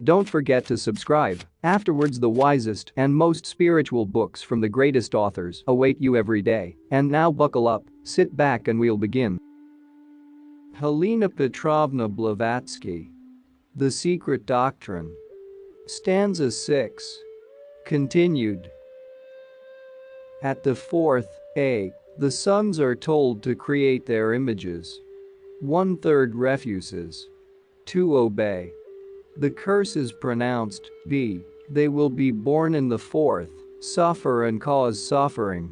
Don't forget to subscribe. Afterwards, the wisest and most spiritual books from the greatest authors await you every day. And now buckle up, sit back and we'll begin. Helena Petrovna Blavatsky. The Secret Doctrine. Stanza 6. Continued. At the fourth A, the sons are told to create their images. 1/3 refuses to obey. The curse is pronounced, B. They will be born in the fourth, suffer and cause suffering.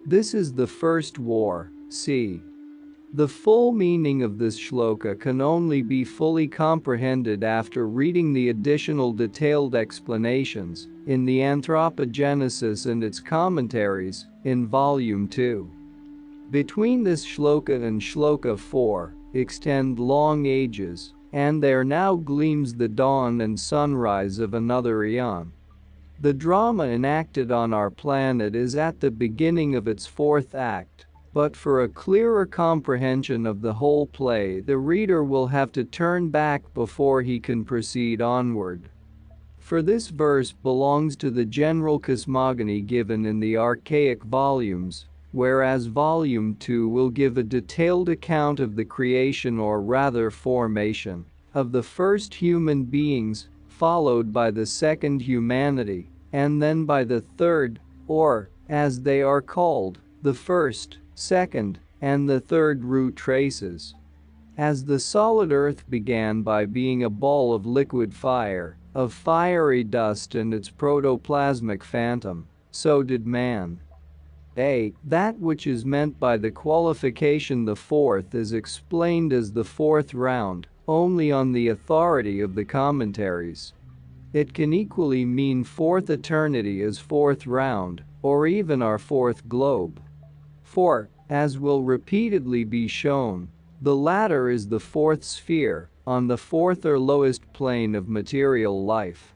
This is the first war, C. The full meaning of this shloka can only be fully comprehended after reading the additional detailed explanations in the Anthropogenesis and its commentaries in Volume 2. Between this shloka and shloka 4 extend long ages, and there now gleams the dawn and sunrise of another eon. The drama enacted on our planet is at the beginning of its fourth act, but for a clearer comprehension of the whole play, the reader will have to turn back before he can proceed onward. For this verse belongs to the general cosmogony given in the archaic volumes, whereas Volume 2 will give a detailed account of the creation, or rather formation, of the first human beings, followed by the second humanity, and then by the third, or, as they are called, the first, second, and the third root traces. As the solid earth began by being a ball of liquid fire, of fiery dust and its protoplasmic phantom, so did man. That which is meant by the qualification the fourth is explained as the fourth round, only on the authority of the commentaries. It can equally mean fourth eternity as fourth round, or even our fourth globe. For, as will repeatedly be shown, the latter is the fourth sphere, on the fourth or lowest plane of material life.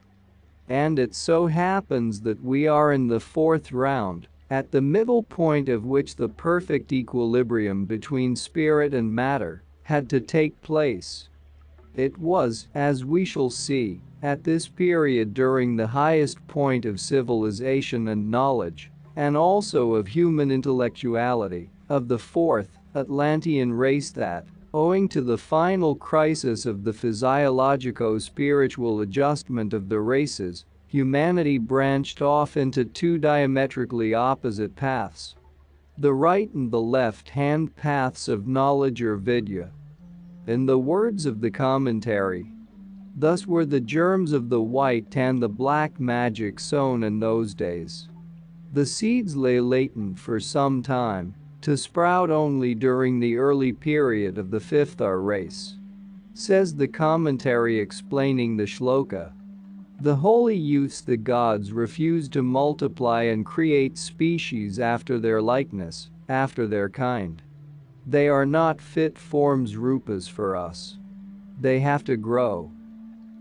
And it so happens that we are in the fourth round, at the middle point of which the perfect equilibrium between spirit and matter had to take place. It was, as we shall see, at this period during the highest point of civilization and knowledge, and also of human intellectuality, of the fourth Atlantean race that, owing to the final crisis of the physiologico-spiritual adjustment of the races, humanity branched off into two diametrically opposite paths. The right and the left-hand paths of knowledge or vidya. In the words of the commentary, thus were the germs of the white and the black magic sown in those days. The seeds lay latent for some time, to sprout only during the early period of the fifth R race. Says the commentary explaining the shloka. The holy youths, the gods, refuse to multiply and create species after their likeness, after their kind. They are not fit forms rupas for us. They have to grow.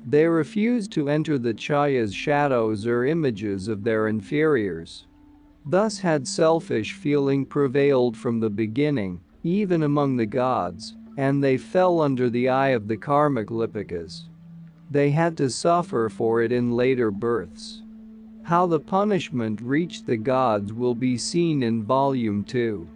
They refuse to enter the chayas, shadows or images of their inferiors. Thus had selfish feeling prevailed from the beginning, even among the gods, and they fell under the eye of the karmic lipikas. They had to suffer for it in later births. How the punishment reached the gods will be seen in Volume 2.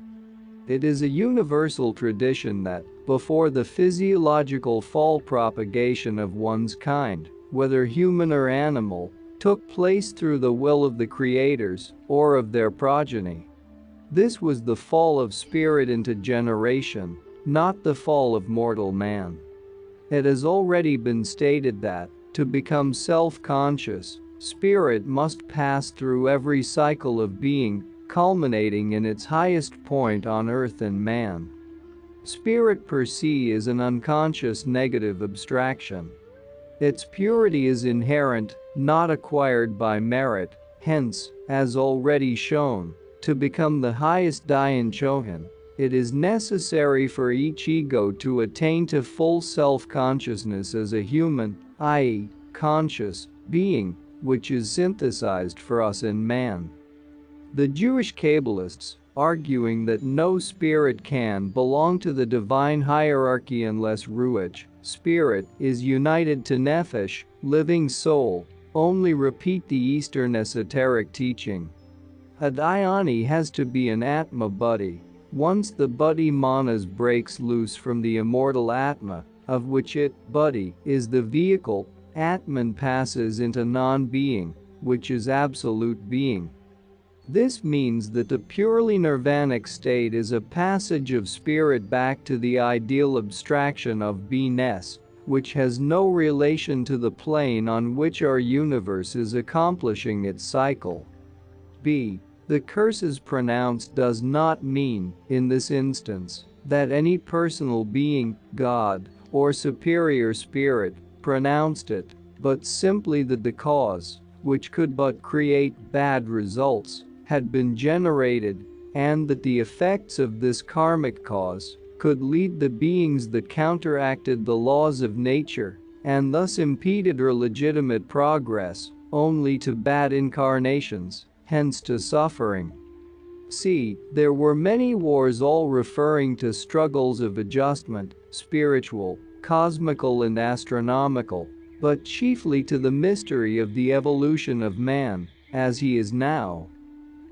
It is a universal tradition that, before the physiological fall, propagation of one's kind, whether human or animal, took place through the will of the creators, or of their progeny. This was the fall of spirit into generation, not the fall of mortal man. It has already been stated that, to become self-conscious, spirit must pass through every cycle of being, culminating in its highest point on earth in man. Spirit per se is an unconscious negative abstraction. Its purity is inherent, not acquired by merit, hence, as already shown, to become the highest Dayan Chohan, it is necessary for each ego to attain to full self-consciousness as a human, i.e., conscious, being, which is synthesized for us in man. The Jewish Kabbalists arguing that no spirit can belong to the divine hierarchy unless ruach, spirit, is united to nephesh, living soul. Only repeat the Eastern esoteric teaching. A dhyani has to be an Atma buddhi. Once the buddhi manas breaks loose from the immortal Atma, of which it, buddhi, is the vehicle, Atman passes into non-being, which is absolute being. This means that the purely nirvanic state is a passage of spirit back to the ideal abstraction of beingness, which has no relation to the plane on which our universe is accomplishing its cycle. B. The curses pronounced does not mean, in this instance, that any personal being, God, or superior spirit, pronounced it, but simply that the cause, which could but create bad results, had been generated, and that the effects of this karmic cause could lead the beings that counteracted the laws of nature, and thus impeded her legitimate progress, only to bad incarnations, hence to suffering. C. There were many wars, all referring to struggles of adjustment, spiritual, cosmical and astronomical, but chiefly to the mystery of the evolution of man, as he is now.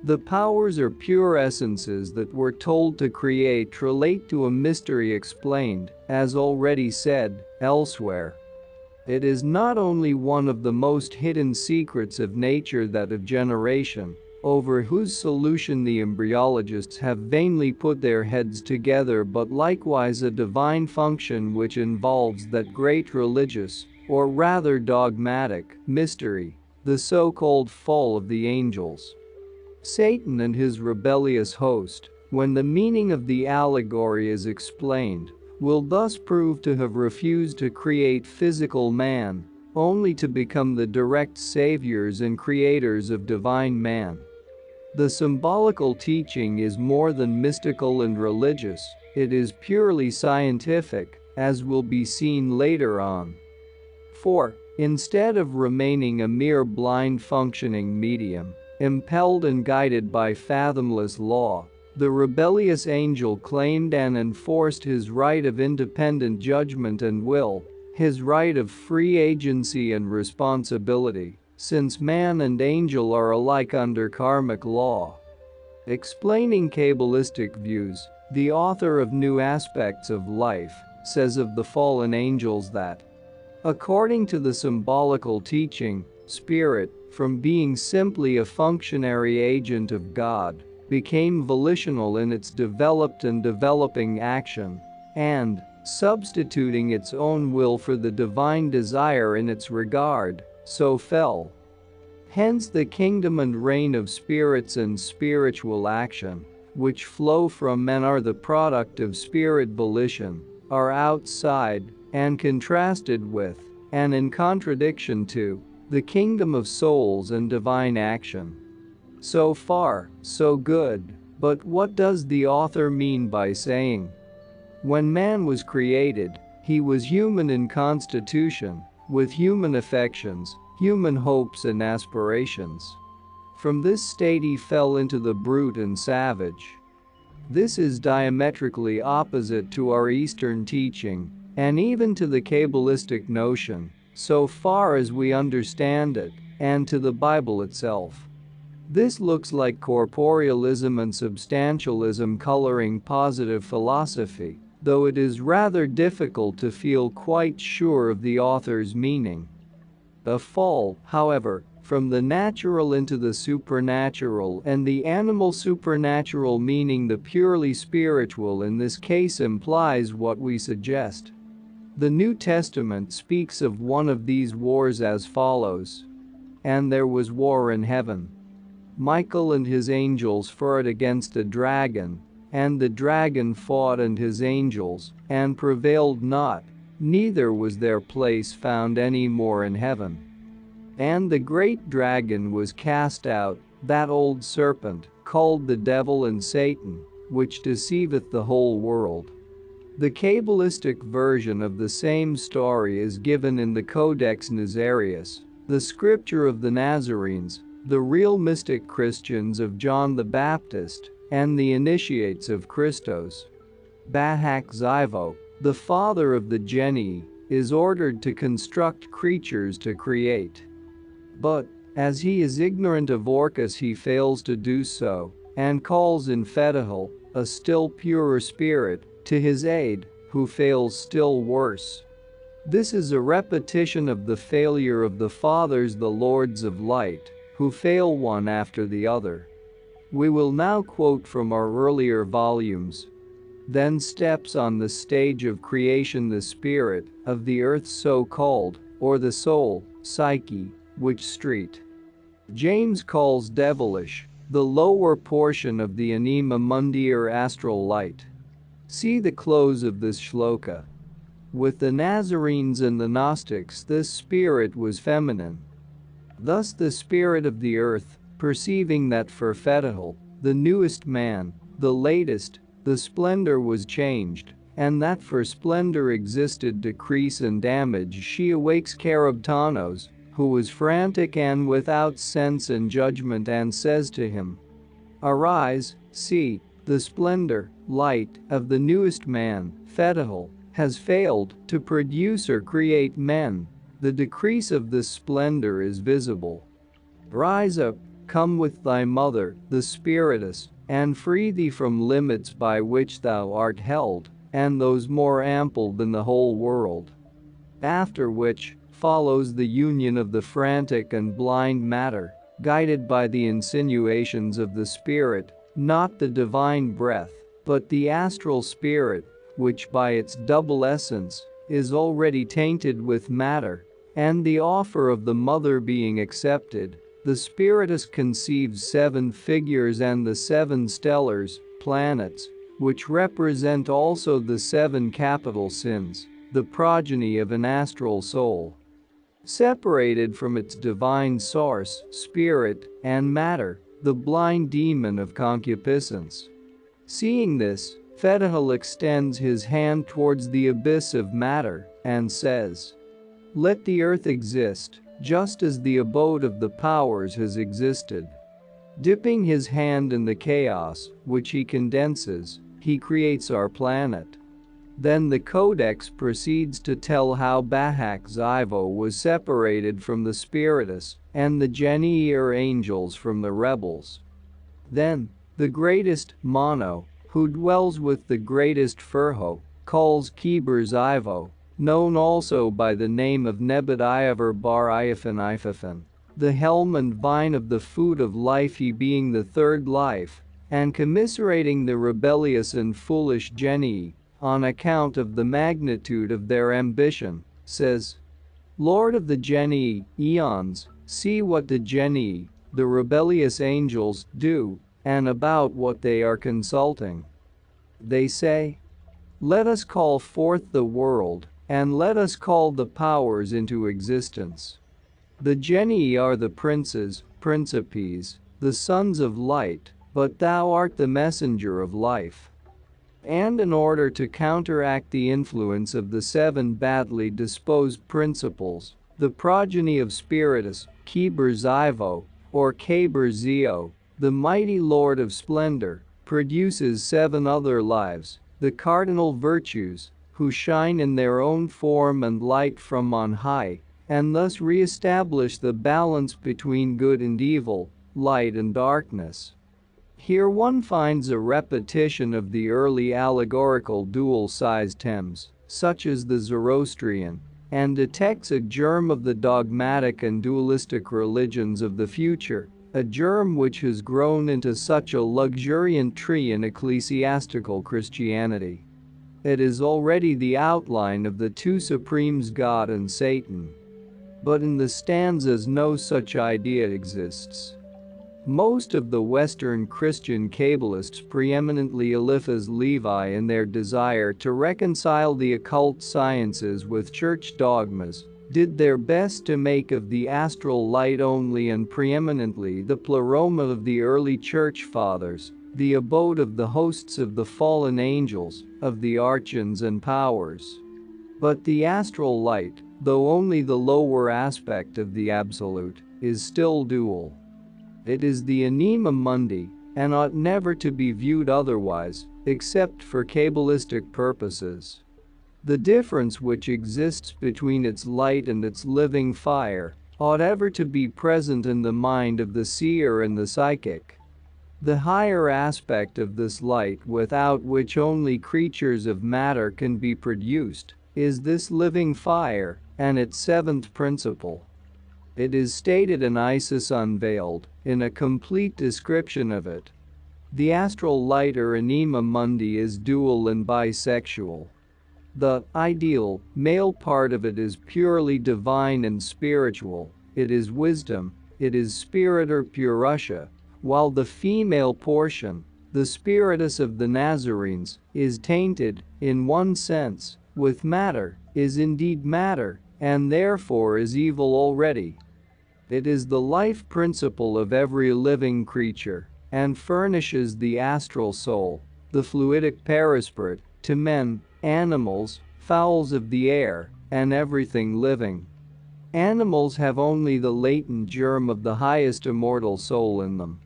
The powers or pure essences that were told to create relate to a mystery explained, as already said, elsewhere. It is not only one of the most hidden secrets of nature, that of generation, over whose solution the embryologists have vainly put their heads together, but likewise a divine function which involves that great religious, or rather dogmatic, mystery, the so-called fall of the angels. Satan and his rebellious host, when the meaning of the allegory is explained, will thus prove to have refused to create physical man, only to become the direct saviors and creators of divine man. The symbolical teaching is more than mystical and religious, it is purely scientific, as will be seen later on. 4. Instead of remaining a mere blind functioning medium, impelled and guided by fathomless law, the rebellious angel claimed and enforced his right of independent judgment and will, his right of free agency and responsibility, since man and angel are alike under karmic law. Explaining Kabbalistic views, the author of New Aspects of Life says of the fallen angels that, according to the symbolical teaching, spirit, from being simply a functionary agent of God, became volitional in its developed and developing action, and, substituting its own will for the divine desire in its regard, so fell. Hence the kingdom and reign of spirits and spiritual action, which flow from and are the product of spirit volition, are outside, and contrasted with, and in contradiction to, the kingdom of souls and divine action. So far, so good, but what does the author mean by saying, when man was created, he was human in constitution, with human affections, human hopes and aspirations. From this state he fell into the brute and savage. This is diametrically opposite to our Eastern teaching, and even to the Kabbalistic notion, so far as we understand it, and to the Bible itself. This looks like corporealism and substantialism coloring positive philosophy, though it is rather difficult to feel quite sure of the author's meaning. A fall, however, from the natural into the supernatural, and the animal supernatural meaning the purely spiritual in this case, implies what we suggest. The New Testament speaks of one of these wars as follows. And there was war in heaven. Michael and his angels fought against a dragon, and the dragon fought and his angels, and prevailed not, neither was their place found any more in heaven. And the great dragon was cast out, that old serpent, called the devil and Satan, which deceiveth the whole world. The Kabbalistic version of the same story is given in the Codex Nazarius, the scripture of the Nazarenes, the real mystic Christians of John the Baptist, and the initiates of Christos. Bahak Xivo, the father of the genii, is ordered to construct creatures to create. But, as he is ignorant of Orcus, he fails to do so, and calls in Fetihel, a still purer spirit, to his aid, who fails still worse. This is a repetition of the failure of the fathers, the lords of light, who fail one after the other. We will now quote from our earlier volumes. Then steps on the stage of creation the spirit of the earth, so called, or the soul, psyche, which Street James calls devilish, the lower portion of the anima mundi or astral light. See the close of this shloka. With the Nazarenes and the Gnostics, this spirit was feminine. Thus the spirit of the earth, perceiving that for Fetihel, the newest man, the latest, the splendor was changed, and that for splendor existed decrease and damage, she awakes Charybdanos, who was frantic and without sense and judgment, and says to him, "Arise, see, the splendor, light, of the newest man, Fetihel, has failed to produce or create men. The decrease of this splendor is visible. Rise up, come with thy mother, the Spiritus, and free thee from limits by which thou art held, and those more ample than the whole world." After which follows the union of the frantic and blind matter, guided by the insinuations of the spirit, not the divine breath, but the astral spirit, which by its double essence is already tainted with matter, and the offer of the mother being accepted, the spiritus conceives 7 figures and the 7 stellars, planets, which represent also the 7 capital sins, the progeny of an astral soul. Separated from its divine source, spirit, and matter, the blind demon of concupiscence. Seeing this, Fetihel extends his hand towards the abyss of matter and says, "Let the earth exist, just as the abode of the powers has existed." Dipping his hand in the chaos, which he condenses, he creates our planet. Then the Codex proceeds to tell how Bahak Xivo was separated from the Spiritus, and the genii or angels from the rebels. Then, the greatest, Mono, who dwells with the greatest Furho, calls Keber Xivo, known also by the name of Nebadiavar bar Iaphan, the helm and vine of the food of life, he being the third life, and commiserating the rebellious and foolish genii, on account of the magnitude of their ambition, says, "Lord of the genii, eons, see what the genii, the rebellious angels, do, and about what they are consulting. They say, let us call forth the world, and let us call the powers into existence. The genii are the princes, principes, the sons of light, but thou art the messenger of life." And in order to counteract the influence of the 7 badly disposed principles, the progeny of Spiritus, Keber Xivo, or Keber Zio, the mighty lord of splendor, produces 7 other lives, the cardinal virtues, who shine in their own form and light from on high, and thus re-establish the balance between good and evil, light and darkness. Here one finds a repetition of the early allegorical dual-sized hymns, such as the Zoroastrian, and detects a germ of the dogmatic and dualistic religions of the future, a germ which has grown into such a luxuriant tree in ecclesiastical Christianity. It is already the outline of the 2 supremes, God and Satan. But in the stanzas no such idea exists. Most of the Western Christian Kabbalists, preeminently Eliphaz Levi, in their desire to reconcile the occult sciences with church dogmas, did their best to make of the astral light only and preeminently the pleroma of the early church fathers, the abode of the hosts of the fallen angels, of the archons and powers. But the astral light, though only the lower aspect of the absolute, is still dual. It is the anima mundi, and ought never to be viewed otherwise, except for Kabbalistic purposes. The difference which exists between its light and its living fire ought ever to be present in the mind of the seer and the psychic. The higher aspect of this light, without which only creatures of matter can be produced, is this living fire, and its seventh principle. It is stated in Isis Unveiled, in a complete description of it. The astral light or anima mundi is dual and bisexual. The ideal, male part of it is purely divine and spiritual, it is wisdom, it is spirit or purusha, while the female portion, the spiritus of the Nazarenes, is tainted, in one sense, with matter, is indeed matter, and therefore is evil already. It is the life principle of every living creature, and furnishes the astral soul, the fluidic perisprit, to men, animals, fowls of the air, and everything living. Animals have only the latent germ of the highest immortal soul in them.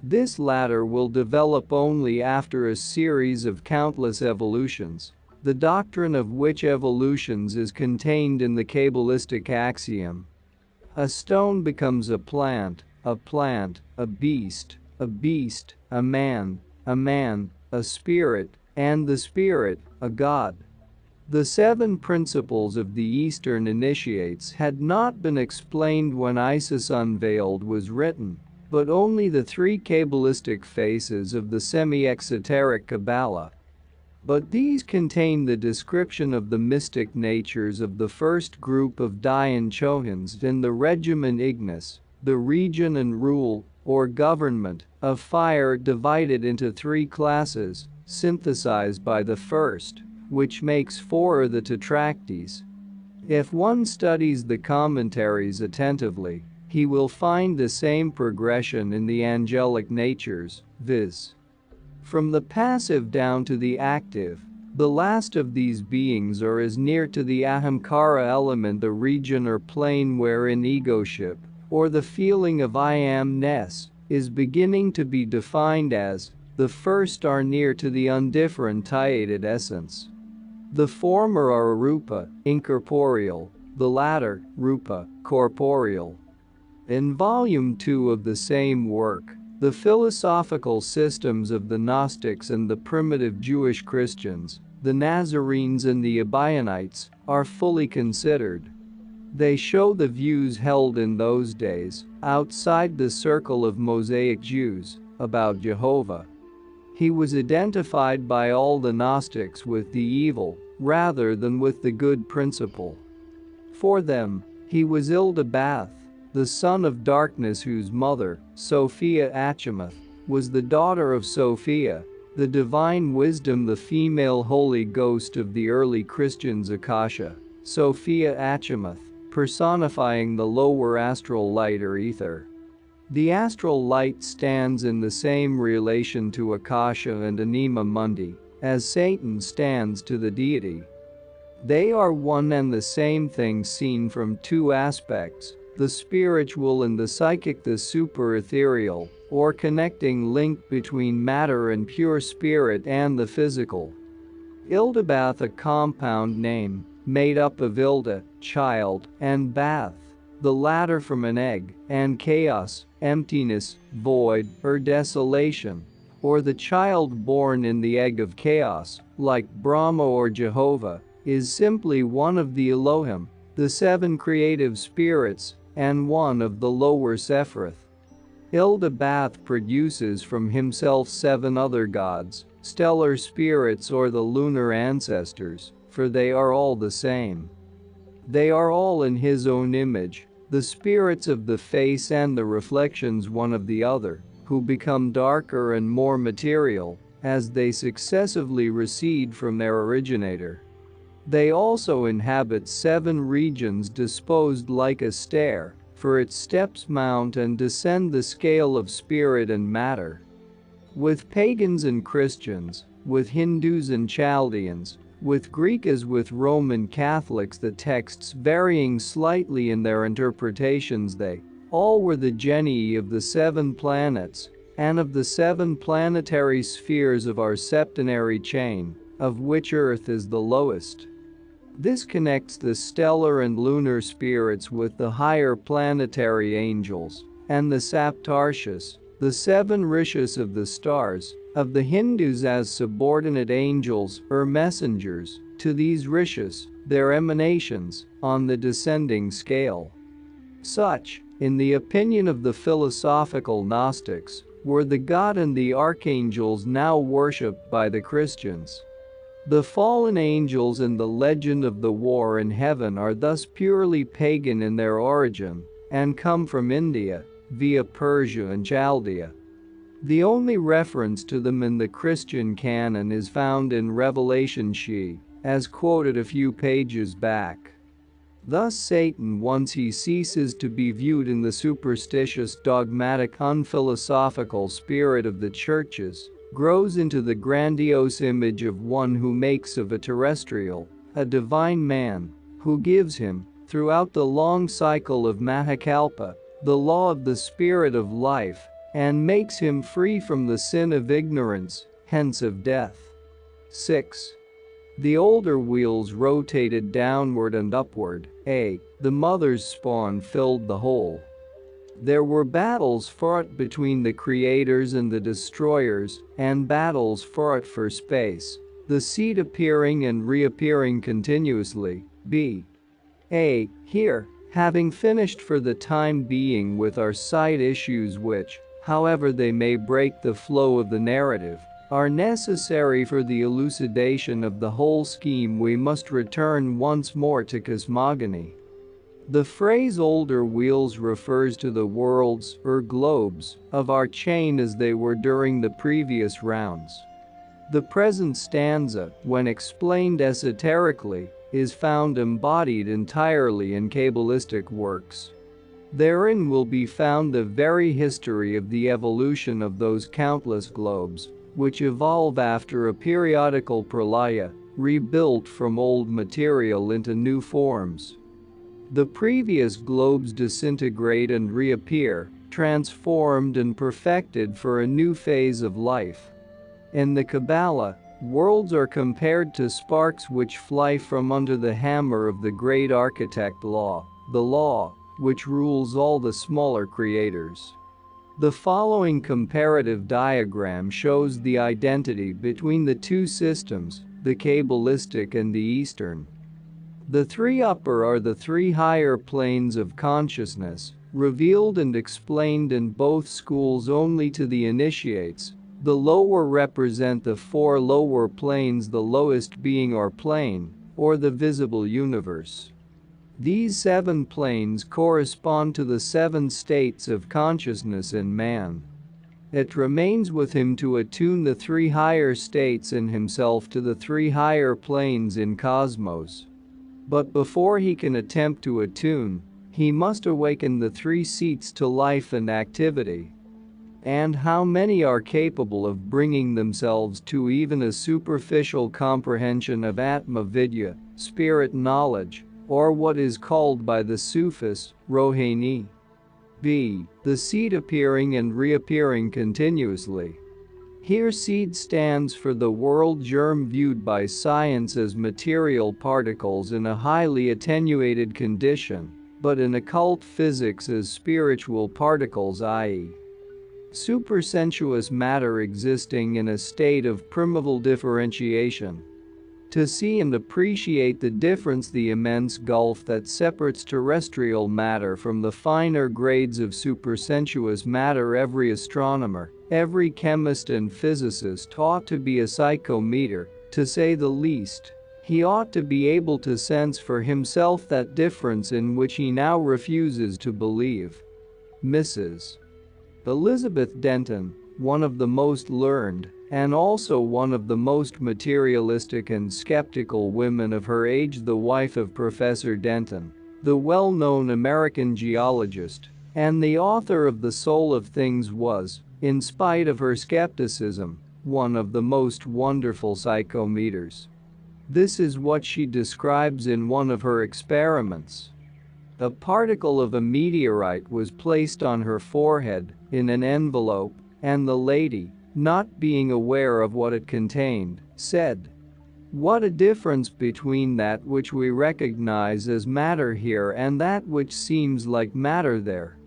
This latter will develop only after a series of countless evolutions, the doctrine of which evolutions is contained in the Kabbalistic axiom. A stone becomes a plant, a beast, a man, a spirit, and the spirit, a god. The seven principles of the Eastern initiates had not been explained when Isis Unveiled was written, but only the three Kabbalistic faces of the semi-exoteric Kabbalah. But these contain the description of the mystic natures of the first group of Dayan Chohans in the regimen Ignis, the region and rule, or government, of fire divided into three classes, synthesized by the first, which makes four the Tetractes. If one studies the commentaries attentively, he will find the same progression in the angelic natures, viz. From the passive down to the active, the last of these beings are as near to the ahamkara element, the region or plane wherein egoship, or the feeling of I am-ness, is beginning to be defined as, the first are near to the undifferentiated essence. The former are arupa, incorporeal, the latter, rupa, corporeal. In Volume 2 of the same work, the philosophical systems of the Gnostics and the primitive Jewish Christians, the Nazarenes and the Ebionites, are fully considered. They show the views held in those days, outside the circle of Mosaic Jews, about Jehovah. He was identified by all the Gnostics with the evil, rather than with the good principle. For them, he was Ildabath, the son of darkness, whose mother, Sophia Achamoth, was the daughter of Sophia, the divine wisdom, the female Holy Ghost of the early Christians, Akasha, Sophia Achamoth, personifying the lower astral light or ether. The astral light stands in the same relation to Akasha and Anima Mundi as Satan stands to the deity. They are one and the same thing seen from two aspects, the spiritual and the psychic, the super-ethereal, or connecting link between matter and pure spirit, and the physical. Ildabath, a compound name, made up of Ilda, child, and Bath, the latter from an egg, and chaos, emptiness, void, or desolation, or the child born in the egg of chaos, like Brahma or Jehovah, is simply one of the Elohim, the seven creative spirits, and one of the lower Sephiroth. Ildabath produces from himself seven other gods, stellar spirits or the lunar ancestors, for they are all the same. They are all in his own image, the spirits of the face and the reflections one of the other, who become darker and more material as they successively recede from their originator. They also inhabit seven regions disposed like a stair, for its steps mount and descend the scale of spirit and matter. With pagans and Christians, with Hindus and Chaldeans, with Greek as with Roman Catholics, the texts varying slightly in their interpretations, they all were the genii of the seven planets, and of the 7 planetary spheres of our septenary chain, of which Earth is the lowest. This connects the stellar and lunar spirits with the higher planetary angels, and the Saptarshis, the 7 rishis of the stars, of the Hindus as subordinate angels or messengers to these rishis, their emanations, on the descending scale. Such, in the opinion of the philosophical Gnostics, were the God and the archangels now worshipped by the Christians. The fallen angels in the legend of the war in heaven are thus purely pagan in their origin, and come from India, via Persia and Chaldea. The only reference to them in the Christian canon is found in Revelation She, as quoted a few pages back. Thus Satan, once he ceases to be viewed in the superstitious, dogmatic, unphilosophical spirit of the churches, grows into the grandiose image of one who makes of a terrestrial, a divine man, who gives him, throughout the long cycle of Mahakalpa, the law of the spirit of life, and makes him free from the sin of ignorance, hence of death. 6. The older wheels rotated downward and upward. The mother's spawn filled the hole. There were battles fought between the creators and the destroyers, and battles fought for space, the seed appearing and reappearing continuously. Here, having finished for the time being with our side issues which, however they may break the flow of the narrative, are necessary for the elucidation of the whole scheme, we must return once more to cosmogony. The phrase older wheels refers to the worlds, or globes, of our chain as they were during the previous rounds. The present stanza, when explained esoterically, is found embodied entirely in Kabbalistic works. Therein will be found the very history of the evolution of those countless globes, which evolve after a periodical pralaya, rebuilt from old material into new forms. The previous globes disintegrate and reappear, transformed and perfected for a new phase of life. In the Kabbalah, worlds are compared to sparks which fly from under the hammer of the great architect law, the law which rules all the smaller creators. The following comparative diagram shows the identity between the two systems, the Kabbalistic and the Eastern. The 3 upper are the 3 higher planes of consciousness, revealed and explained in both schools only to the initiates. The lower represent the 4 lower planes, the lowest being our plane, or the visible universe. These 7 planes correspond to the 7 states of consciousness in man. It remains with him to attune the 3 higher states in himself to the 3 higher planes in cosmos. But before he can attempt to attune, he must awaken the 3 seats to life and activity. And how many are capable of bringing themselves to even a superficial comprehension of Atma Vidya, spirit knowledge, or what is called by the Sufis, Rohani? The seed appearing and reappearing continuously. Here seed stands for the world germ viewed by science as material particles in a highly attenuated condition, but in occult physics as spiritual particles, i.e. supersensuous matter existing in a state of primeval differentiation. To see and appreciate the difference, the immense gulf that separates terrestrial matter from the finer grades of supersensuous matter, every astronomer, every chemist and physicist ought to be a psychometer, to say the least. He ought to be able to sense for himself that difference in which he now refuses to believe. Mrs. Elizabeth Denton, one of the most learned, and also one of the most materialistic and skeptical women of her age, the wife of Professor Denton, the well-known American geologist, and the author of The Soul of Things, was, in spite of her skepticism, one of the most wonderful psychometers. This is what she describes in one of her experiments. A particle of a meteorite was placed on her forehead, in an envelope, and the lady, not being aware of what it contained, said, "What a difference between that which we recognize as matter here and that which seems like matter there.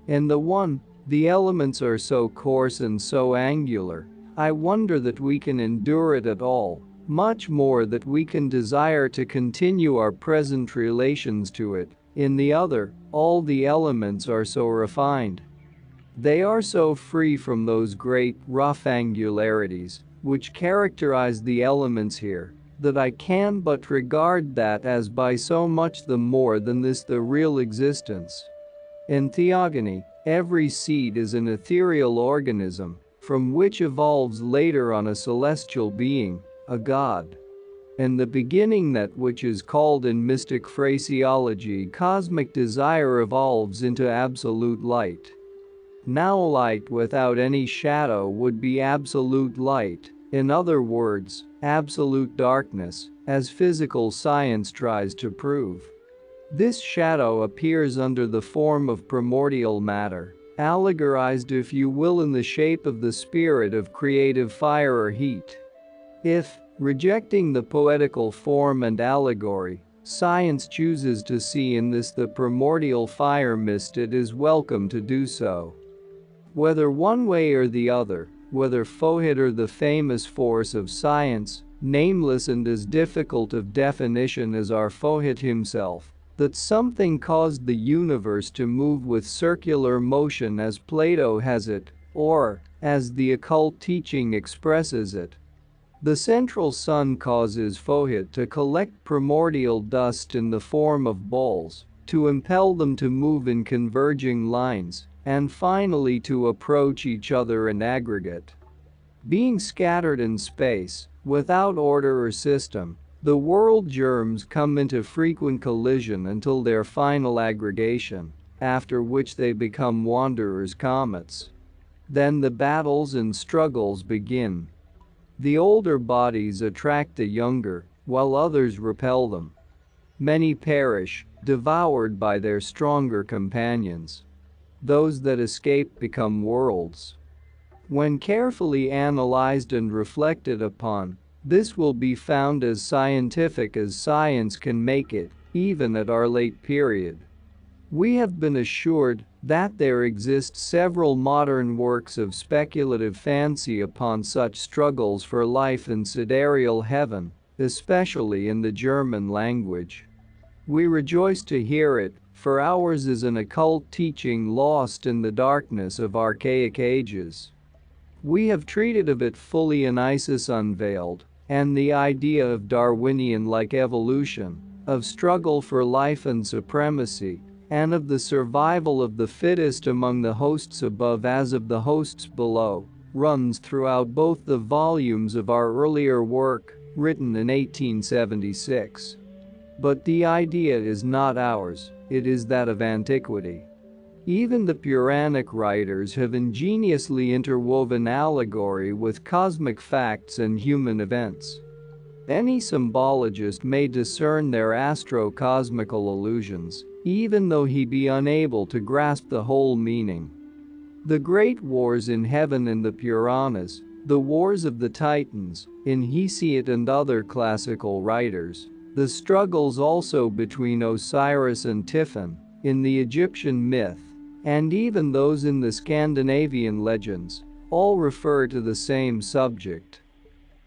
In the one, the elements are so coarse and so angular, I wonder that we can endure it at all, much more that we can desire to continue our present relations to it. In the other, all the elements are so refined. They are so free from those great, rough angularities which characterize the elements here, that I can but regard that as by so much the more than this the real existence. In theogony, every seed is an ethereal organism, from which evolves later on a celestial being, a god. In the beginning, that which is called in mystic phraseology cosmic desire evolves into absolute light. Now light without any shadow would be absolute light, in other words, absolute darkness, as physical science tries to prove. This shadow appears under the form of primordial matter, allegorized if you will in the shape of the spirit of creative fire or heat. If, rejecting the poetical form and allegory, science chooses to see in this the primordial fire mist, it is welcome to do so. Whether one way or the other, whether Fohit or the famous force of science, nameless and as difficult of definition as our Fohit himself, that something caused the universe to move with circular motion as Plato has it, or, as the occult teaching expresses it, the central sun causes Fohit to collect primordial dust in the form of balls, to impel them to move in converging lines, and finally to approach each other in aggregate. Being scattered in space, without order or system, the world germs come into frequent collision until their final aggregation, after which they become wanderers' comets. Then the battles and struggles begin. The older bodies attract the younger, while others repel them. Many perish, devoured by their stronger companions. Those that escape become worlds. When carefully analyzed and reflected upon, this will be found as scientific as science can make it, even at our late period. We have been assured that there exist several modern works of speculative fancy upon such struggles for life in sidereal heaven, especially in the German language. We rejoice to hear it, for ours is an occult teaching lost in the darkness of archaic ages. We have treated of it fully in Isis Unveiled, and the idea of Darwinian-like evolution, of struggle for life and supremacy, and of the survival of the fittest among the hosts above as of the hosts below, runs throughout both the volumes of our earlier work, written in 1876. But the idea is not ours, it is that of antiquity. Even the Puranic writers have ingeniously interwoven allegory with cosmic facts and human events. Any symbologist may discern their astro-cosmical allusions, even though he be unable to grasp the whole meaning. The great wars in heaven in the Puranas, the wars of the Titans, in Hesiod and other classical writers, the struggles also between Osiris and Typhon, in the Egyptian myth, and even those in the Scandinavian legends, all refer to the same subject.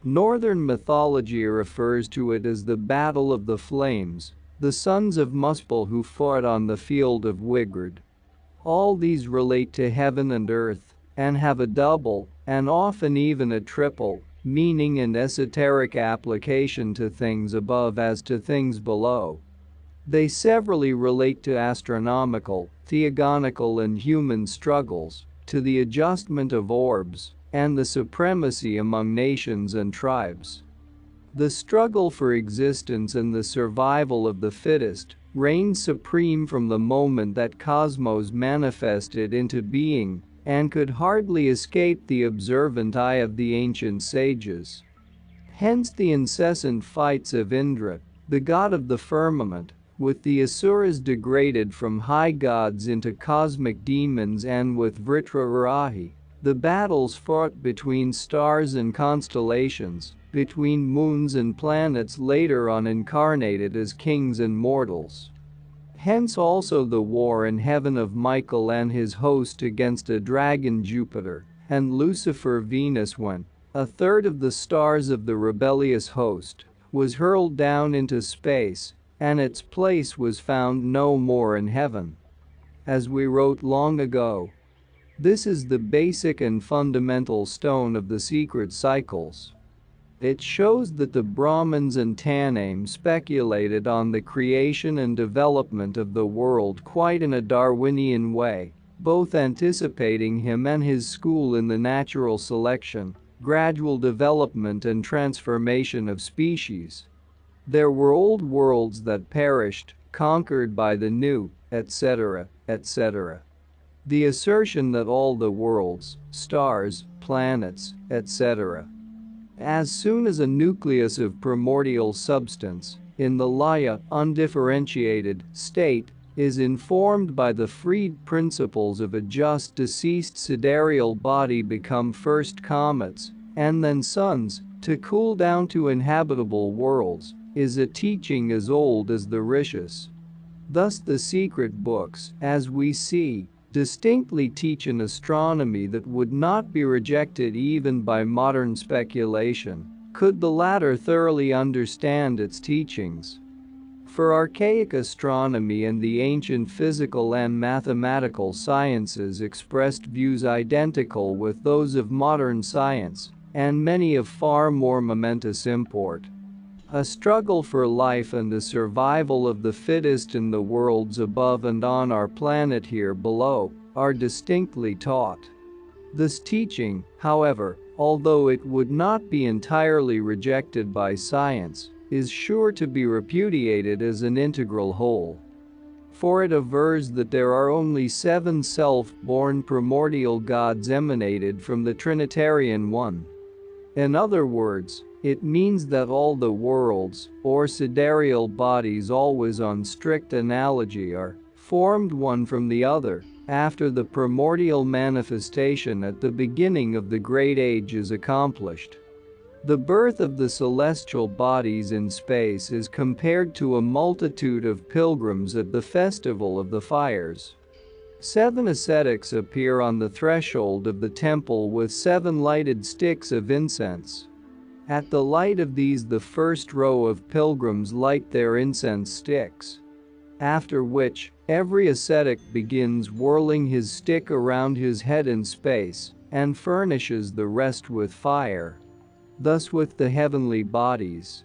Northern mythology refers to it as the Battle of the Flames, the sons of Muspel who fought on the field of Wigard. All these relate to heaven and earth, and have a double, and often even a triple, meaning and esoteric application to things above as to things below. They severally relate to astronomical, theogonical and human struggles, to the adjustment of orbs, and the supremacy among nations and tribes. The struggle for existence and the survival of the fittest reigned supreme from the moment that cosmos manifested into being, and could hardly escape the observant eye of the ancient sages. Hence the incessant fights of Indra, the god of the firmament, with the Asuras degraded from high gods into cosmic demons, and with Vritrarahi, The battles fought between stars and constellations, between moons and planets later on incarnated as kings and mortals. Hence also the war in heaven of Michael and his host against a dragon Jupiter, and Lucifer Venus when a third of the stars of the rebellious host was hurled down into space, and its place was found no more in heaven. As we wrote long ago, this is the basic and fundamental stone of the secret cycles. It shows that the Brahmins and Tanaim speculated on the creation and development of the world quite in a Darwinian way, both anticipating him and his school in the natural selection, gradual development and transformation of species. There were old worlds that perished, conquered by the new, etc., etc. The assertion that all the worlds, stars, planets, etc. as soon as a nucleus of primordial substance, in the Laya, undifferentiated, state, is informed by the freed principles of a just deceased sidereal body become first comets, and then suns, to cool down to inhabitable worlds, is a teaching as old as the Rishis. Thus the secret books, as we see, distinctly teach an astronomy that would not be rejected even by modern speculation, could the latter thoroughly understand its teachings. For archaic astronomy and the ancient physical and mathematical sciences expressed views identical with those of modern science, and many of far more momentous import. A struggle for life and the survival of the fittest in the worlds above and on our planet here below are distinctly taught. This teaching, however, although it would not be entirely rejected by science, is sure to be repudiated as an integral whole. For it avers that there are only 7 self-born primordial gods emanated from the Trinitarian One. In other words, it means that all the worlds, or sidereal bodies always on strict analogy are formed one from the other, after the primordial manifestation at the beginning of the Great Age is accomplished. The birth of the celestial bodies in space is compared to a multitude of pilgrims at the festival of the fires. 7 ascetics appear on the threshold of the temple with 7 lighted sticks of incense. At the light of these the first row of pilgrims light their incense sticks. After which, every ascetic begins whirling his stick around his head in space, and furnishes the rest with fire. Thus with the heavenly bodies.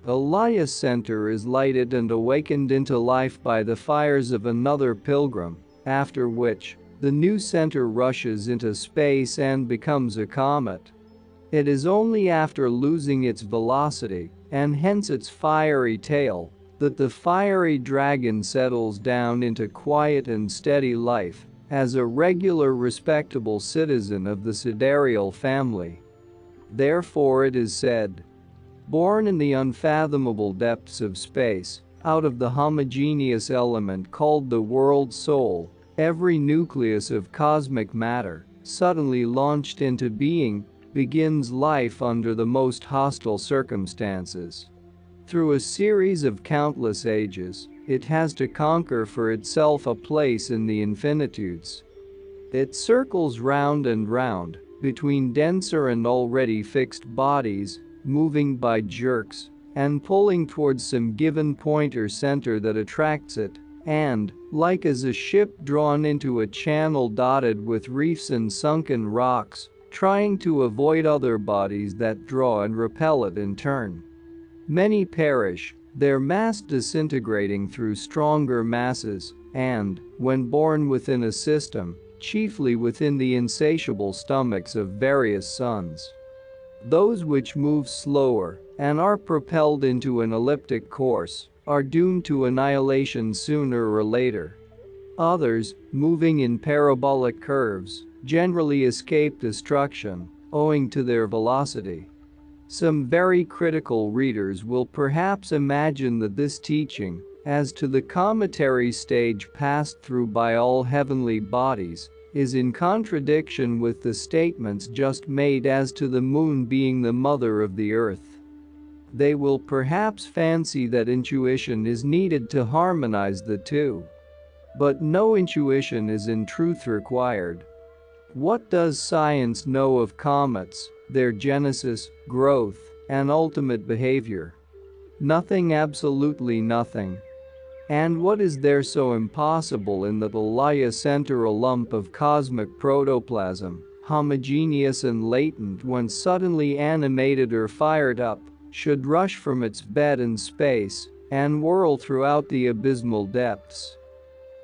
A Laya center is lighted and awakened into life by the fires of another pilgrim, after which, the new center rushes into space and becomes a comet. It is only after losing its velocity, and hence its fiery tail, that the fiery dragon settles down into quiet and steady life, as a regular respectable citizen of the sidereal family. Therefore it is said, born in the unfathomable depths of space, out of the homogeneous element called the world soul, every nucleus of cosmic matter, suddenly launched into being, begins life under the most hostile circumstances. Through a series of countless ages, it has to conquer for itself a place in the infinitudes. It circles round and round, between denser and already fixed bodies, moving by jerks, and pulling towards some given point or center that attracts it, and, like as a ship drawn into a channel dotted with reefs and sunken rocks, trying to avoid other bodies that draw and repel it in turn. Many perish, their mass disintegrating through stronger masses, and, when born within a system, chiefly within the insatiable stomachs of various suns. Those which move slower, and are propelled into an elliptic course, are doomed to annihilation sooner or later. Others, moving in parabolic curves, generally escape destruction, owing to their velocity. Some very critical readers will perhaps imagine that this teaching, as to the cometary stage passed through by all heavenly bodies, is in contradiction with the statements just made as to the moon being the mother of the earth. They will perhaps fancy that intuition is needed to harmonize the two. But no intuition is in truth required. What does science know of comets, their genesis, growth, and ultimate behavior? Nothing, absolutely nothing. And what is there so impossible in that Alaya center, a lump of cosmic protoplasm, homogeneous and latent when suddenly animated or fired up, should rush from its bed in space and whirl throughout the abysmal depths?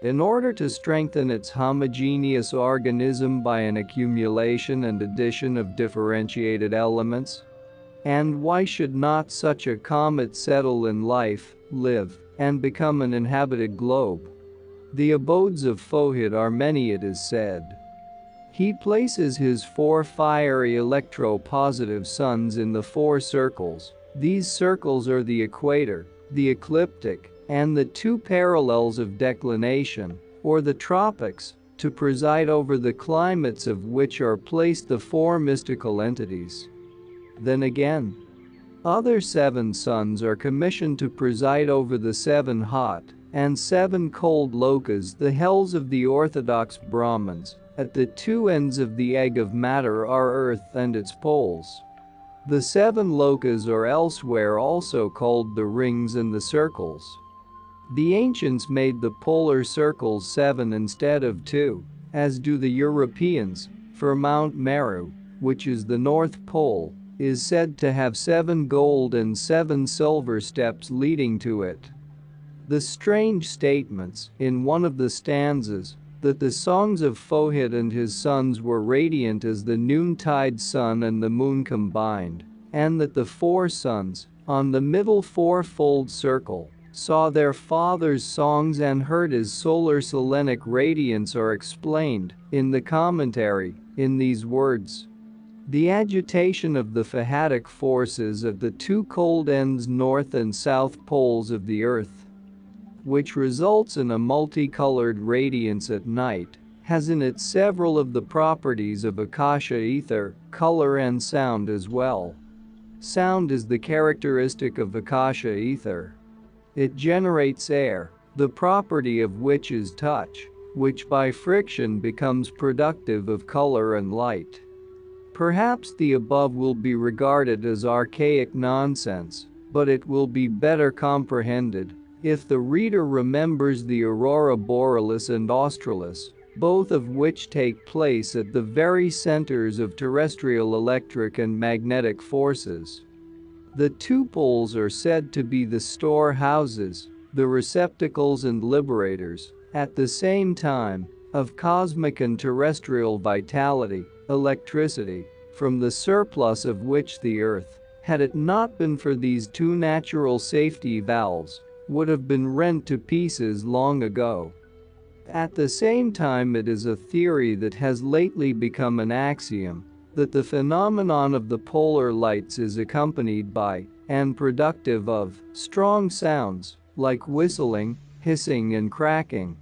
In order to strengthen its homogeneous organism by an accumulation and addition of differentiated elements? And why should not such a comet settle in life, live, and become an inhabited globe? The abodes of Fohid are many, it is said. He places his 4 fiery electropositive suns in the 4 circles. These circles are the equator, the ecliptic, and the 2 parallels of declination, or the tropics, to preside over the climates of which are placed the 4 mystical entities. Then again, other 7 suns are commissioned to preside over the 7 hot and 7 cold lokas, the hells of the orthodox Brahmins. At the 2 ends of the egg of matter are Earth and its poles. The 7 lokas are elsewhere also called the rings and the circles. The ancients made the polar circles 7 instead of 2, as do the Europeans, for Mount Meru, which is the North Pole, is said to have 7 gold and 7 silver steps leading to it. The strange statements, in one of the stanzas, that the songs of Fohid and his sons were radiant as the noontide sun and the moon combined, and that the 4 suns, on the middle 4-fold circle, saw their father's songs and heard his solar selenic radiance, are explained, in the commentary, in these words. The agitation of the Fahatic forces at the 2 cold ends, north and south poles of the earth, which results in a multicolored radiance at night, has in it several of the properties of Akasha ether, color and sound as well. Sound is the characteristic of Akasha ether. It generates air, the property of which is touch, which by friction becomes productive of color and light. Perhaps the above will be regarded as archaic nonsense, but it will be better comprehended if the reader remembers the aurora borealis and australis, both of which take place at the very centers of terrestrial electric and magnetic forces. The 2 poles are said to be the storehouses, the receptacles and liberators, at the same time, of cosmic and terrestrial vitality, electricity, from the surplus of which the earth, had it not been for these 2 natural safety valves, would have been rent to pieces long ago. At the same time, it is a theory that has lately become an axiom that the phenomenon of the polar lights is accompanied by, and productive of, strong sounds, like whistling, hissing and cracking.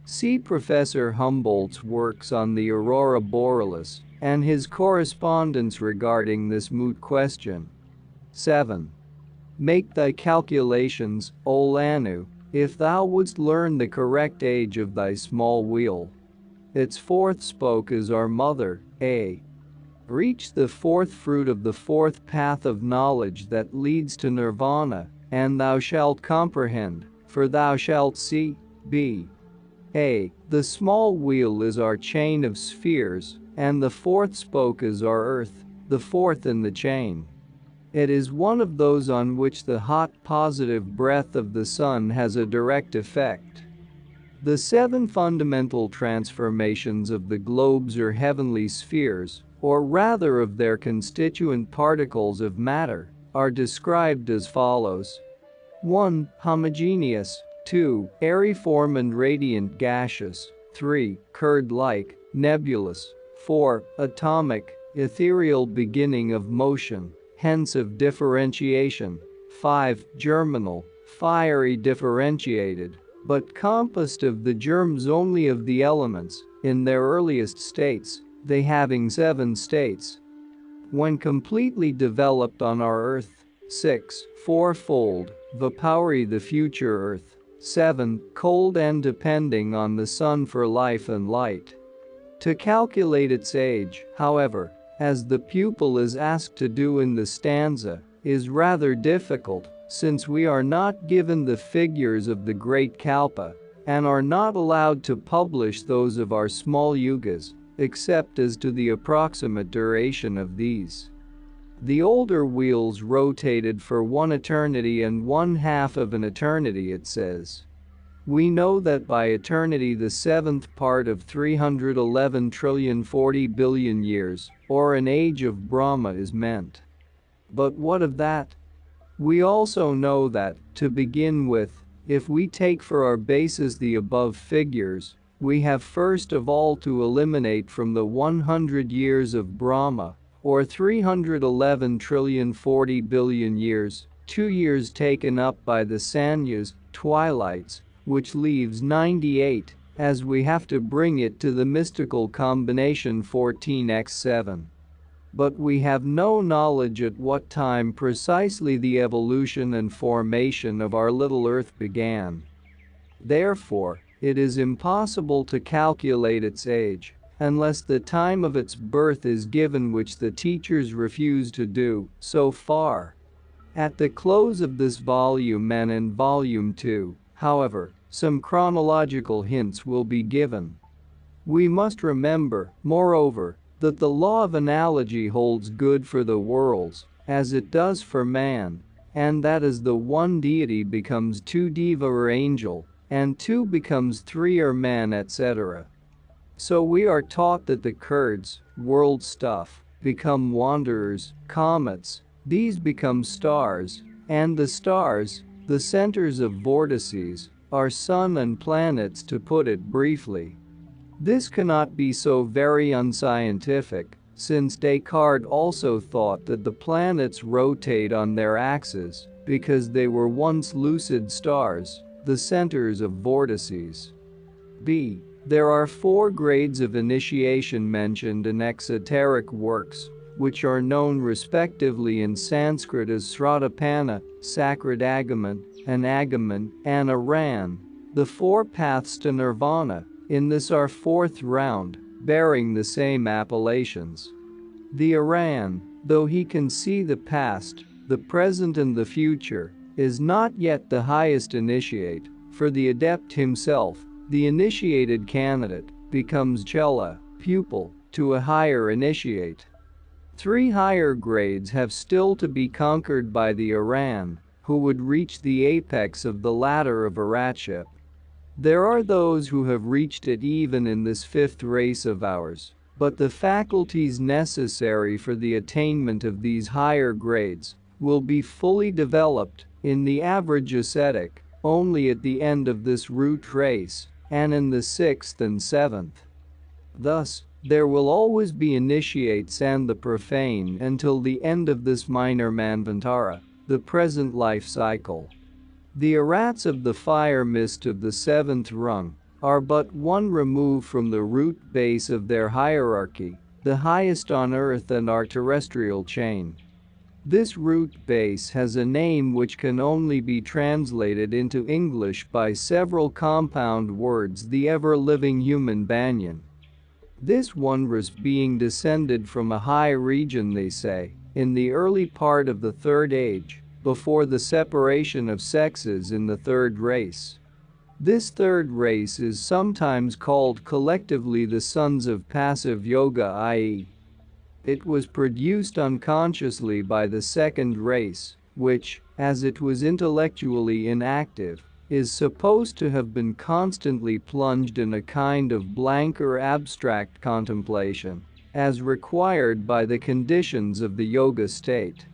See Professor Humboldt's works on the aurora borealis and his correspondence regarding this moot question. 7. Make thy calculations, O Lanu, if thou wouldst learn the correct age of thy small wheel. Its 4th spoke is our mother, A. Reach the 4th fruit of the 4th path of knowledge that leads to nirvana, and thou shalt comprehend, for thou shalt see, B. A. The small wheel is our chain of spheres, and the 4th spoke is our earth, the 4th in the chain. It is one of those on which the hot positive breath of the sun has a direct effect. The 7 fundamental transformations of the globes or heavenly spheres, or rather of their constituent particles of matter, are described as follows. 1. Homogeneous. 2. Aeriform and radiant gaseous. 3. Curd-like, nebulous. 4. Atomic, ethereal beginning of motion, hence of differentiation. 5. Germinal, fiery differentiated, but composed of the germs only of the elements, in their earliest states, they having 7 states. When completely developed on our Earth, 6. Fourfold, Vapori the future Earth, 7. Cold and depending on the sun for life and light. To calculate its age, however, as the pupil is asked to do in the stanza, is rather difficult, since we are not given the figures of the great Kalpa, and are not allowed to publish those of our small yugas, except as to the approximate duration of these. The older wheels rotated for 1 eternity and 1/2 of an eternity, it says. We know that by eternity the 7th part of 311,040,000,000,000 years, or an age of Brahma, is meant. But what of that? We also know that, to begin with, if we take for our basis the above figures, we have first of all to eliminate from the 100 years of Brahma, or 311,040,000,000,000 years, 2 years taken up by the sanyas, twilights, which leaves 98, as we have to bring it to the mystical combination 14x7. But we have no knowledge at what time precisely the evolution and formation of our little Earth began. Therefore, it is impossible to calculate its age, unless the time of its birth is given, which the teachers refuse to do so far. At the close of this volume and in volume 2, however, some chronological hints will be given. We must remember, moreover, that the law of analogy holds good for the worlds, as it does for man, and that as the one deity becomes 2 deva or angel, and 2 becomes 3 or man, etc. So we are taught that the Kurds, world stuff, become wanderers, comets, these become stars, and the stars, the centers of vortices, are sun and planets, to put it briefly. This cannot be so very unscientific, since Descartes also thought that the planets rotate on their axes, because they were once lucid stars, the centers of vortices. b. There are 4 grades of initiation mentioned in exoteric works, which are known respectively in Sanskrit as Srotapana, Sacred Agament, Anagaman, and Aran. The 4 paths to nirvana, in this our 4th round, bearing the same appellations. The Aran, though he can see the past, the present and the future, is not yet the highest initiate, for the adept himself, the initiated candidate, becomes Chela, pupil, to a higher initiate. 3 higher grades have still to be conquered by the Aran, who would reach the apex of the ladder of Aratship. There are those who have reached it even in this 5th race of ours, but the faculties necessary for the attainment of these higher grades will be fully developed, in the average ascetic, only at the end of this root race, and in the 6th and 7th. Thus, there will always be initiates and the profane until the end of this minor manvantara, the present life cycle. The Arats of the fire mist of the 7th rung are but one remove from the root base of their hierarchy, the highest on earth and our terrestrial chain. This root base has a name which can only be translated into English by several compound words, the ever-living human banyan. This wondrous being descended from a high region, they say, in the early part of the 3rd age, before the separation of sexes in the 3rd race. This 3rd race is sometimes called collectively the sons of passive yoga, i.e., it was produced unconsciously by the 2nd race, which, as it was intellectually inactive, is supposed to have been constantly plunged in a kind of blank or abstract contemplation, as required by the conditions of the yoga state.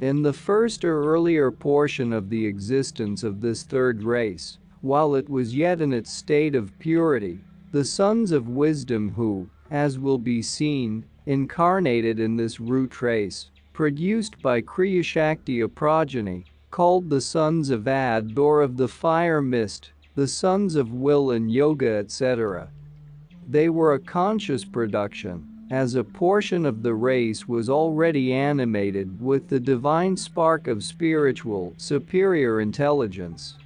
In the first or earlier portion of the existence of this 3rd race, while it was yet in its state of purity, the sons of wisdom who, as will be seen, incarnated in this root race, produced by Kriya Shakti a progeny, called the sons of Ad or of the fire mist, the sons of will and yoga, etc. They were a conscious production, as a portion of the race was already animated with the divine spark of spiritual, superior intelligence.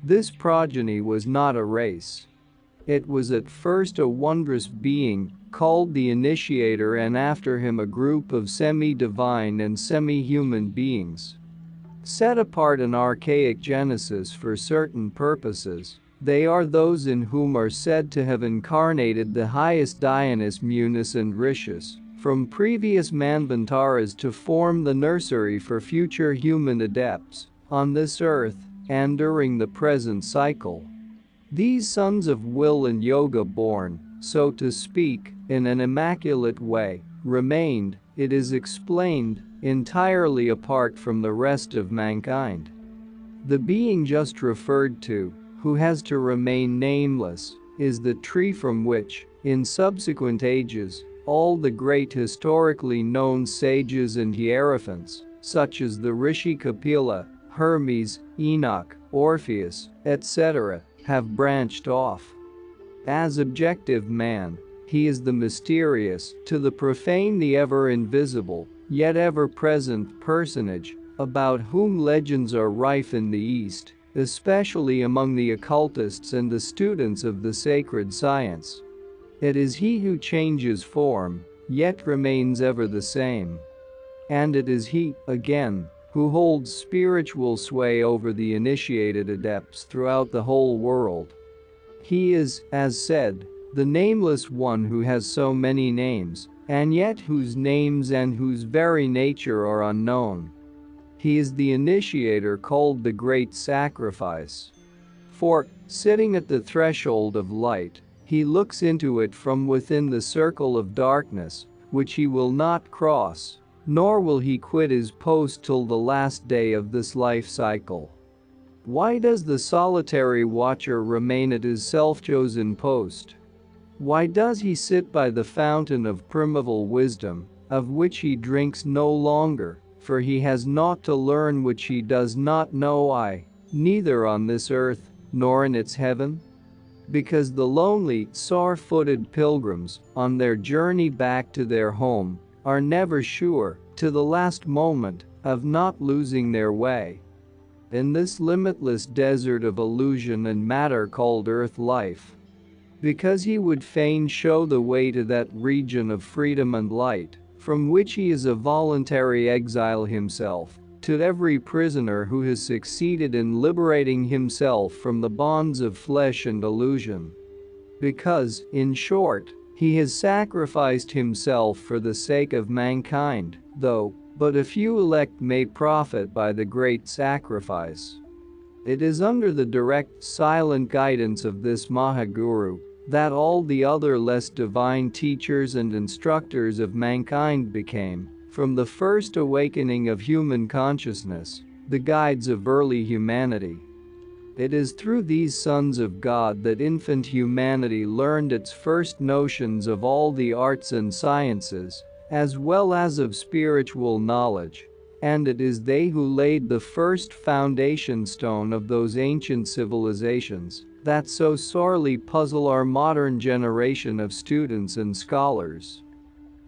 This progeny was not a race. It was at first a wondrous being, called the Initiator, and after him a group of semi-divine and semi-human beings. Set apart in archaic Genesis for certain purposes, they are those in whom are said to have incarnated the highest Dionys, Munis and Rishis, from previous Manvantaras to form the nursery for future human adepts, on this earth, and during the present cycle. These sons of will and yoga, born, so to speak, in an immaculate way, remained, it is explained, entirely apart from the rest of mankind. The being just referred to, who has to remain nameless, is the tree from which, in subsequent ages, all the great historically known sages and hierophants, such as the Rishi Kapila, Hermes, Enoch, Orpheus, etc., have branched off. As objective man, he is the mysterious, to the profane the ever invisible, yet ever-present personage, about whom legends are rife in the East, especially among the occultists and the students of the sacred science. It is he who changes form, yet remains ever the same. And it is he, again, who holds spiritual sway over the initiated adepts throughout the whole world. He is, as said, the nameless one who has so many names, and yet whose names and whose very nature are unknown. He is the initiator called the Great Sacrifice. For, sitting at the threshold of light, he looks into it from within the circle of darkness, which he will not cross, nor will he quit his post till the last day of this life cycle. Why does the solitary watcher remain at his self-chosen post? Why does he sit by the fountain of primeval wisdom, of which he drinks no longer, for he has naught to learn which he does not know, neither on this earth, nor in its heaven? Because the lonely, sore-footed pilgrims, on their journey back to their home, are never sure, to the last moment, of not losing their way. In this limitless desert of illusion and matter called earth life. Because he would fain show the way to that region of freedom and light, from which he is a voluntary exile himself, to every prisoner who has succeeded in liberating himself from the bonds of flesh and illusion. Because, in short, he has sacrificed himself for the sake of mankind, though but a few elect may profit by the great sacrifice. It is under the direct, silent guidance of this Mahaguru that all the other less divine teachers and instructors of mankind became, from the first awakening of human consciousness, the guides of early humanity. It is through these sons of God that infant humanity learned its first notions of all the arts and sciences, as well as of spiritual knowledge, and it is they who laid the first foundation stone of those ancient civilizations that so sorely puzzle our modern generation of students and scholars.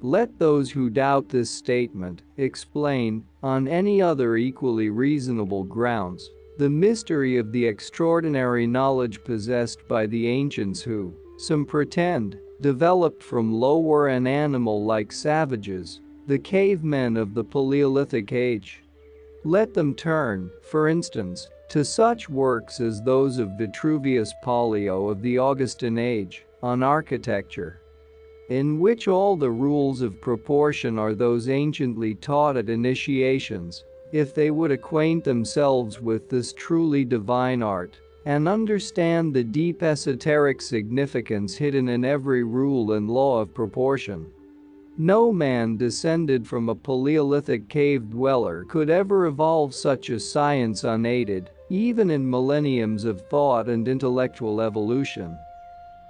Let those who doubt this statement explain, on any other equally reasonable grounds, the mystery of the extraordinary knowledge possessed by the ancients who, some pretend, developed from lower and animal-like savages, the cavemen of the Paleolithic age. Let them turn, for instance, to such works as those of Vitruvius Pollio of the Augustan age, on architecture, in which all the rules of proportion are those anciently taught at initiations, if they would acquaint themselves with this truly divine art, and understand the deep esoteric significance hidden in every rule and law of proportion. No man descended from a Paleolithic cave dweller could ever evolve such a science unaided, even in millenniums of thought and intellectual evolution.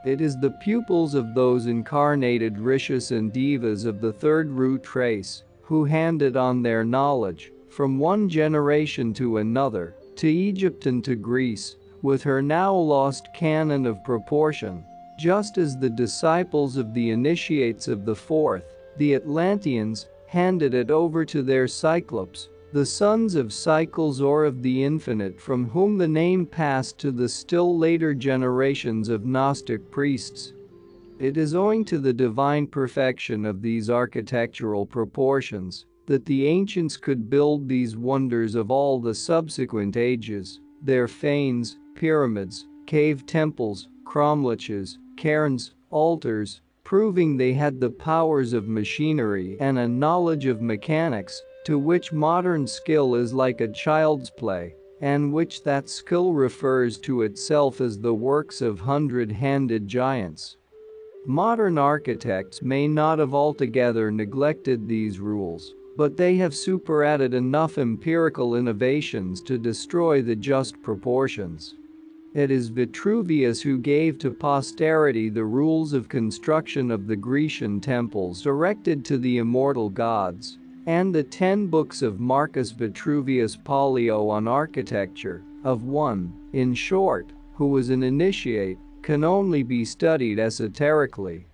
It is the pupils of those incarnated rishis and devas of the third root race, who handed on their knowledge, from one generation to another, to Egypt and to Greece, with her now lost canon of proportion. Just as the disciples of the initiates of the fourth, the Atlanteans, handed it over to their Cyclops, the sons of cycles or of the infinite, from whom the name passed to the still later generations of Gnostic priests. It is owing to the divine perfection of these architectural proportions that the ancients could build these wonders of all the subsequent ages, their fanes, pyramids, cave temples, cromlechs, cairns, altars, proving they had the powers of machinery and a knowledge of mechanics to which modern skill is like a child's play, and which that skill refers to itself as the works of hundred-handed giants. Modern architects may not have altogether neglected these rules, but they have superadded enough empirical innovations to destroy the just proportions. It is Vitruvius who gave to posterity the rules of construction of the Grecian temples erected to the immortal gods, and the 10 books of Marcus Vitruvius Pollio on architecture, of one, in short, who was an initiate, can only be studied esoterically.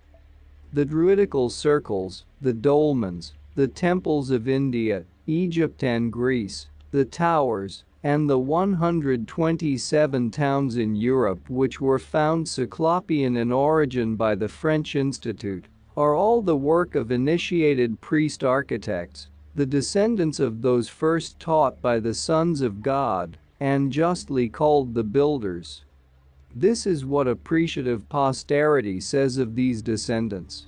The druidical circles, the dolmens, the temples of India, Egypt and Greece, the towers, and the 127 towns in Europe which were found Cyclopean in origin by the French Institute, are all the work of initiated priest architects, the descendants of those first taught by the sons of God, and justly called the builders. This is what appreciative posterity says of these descendants.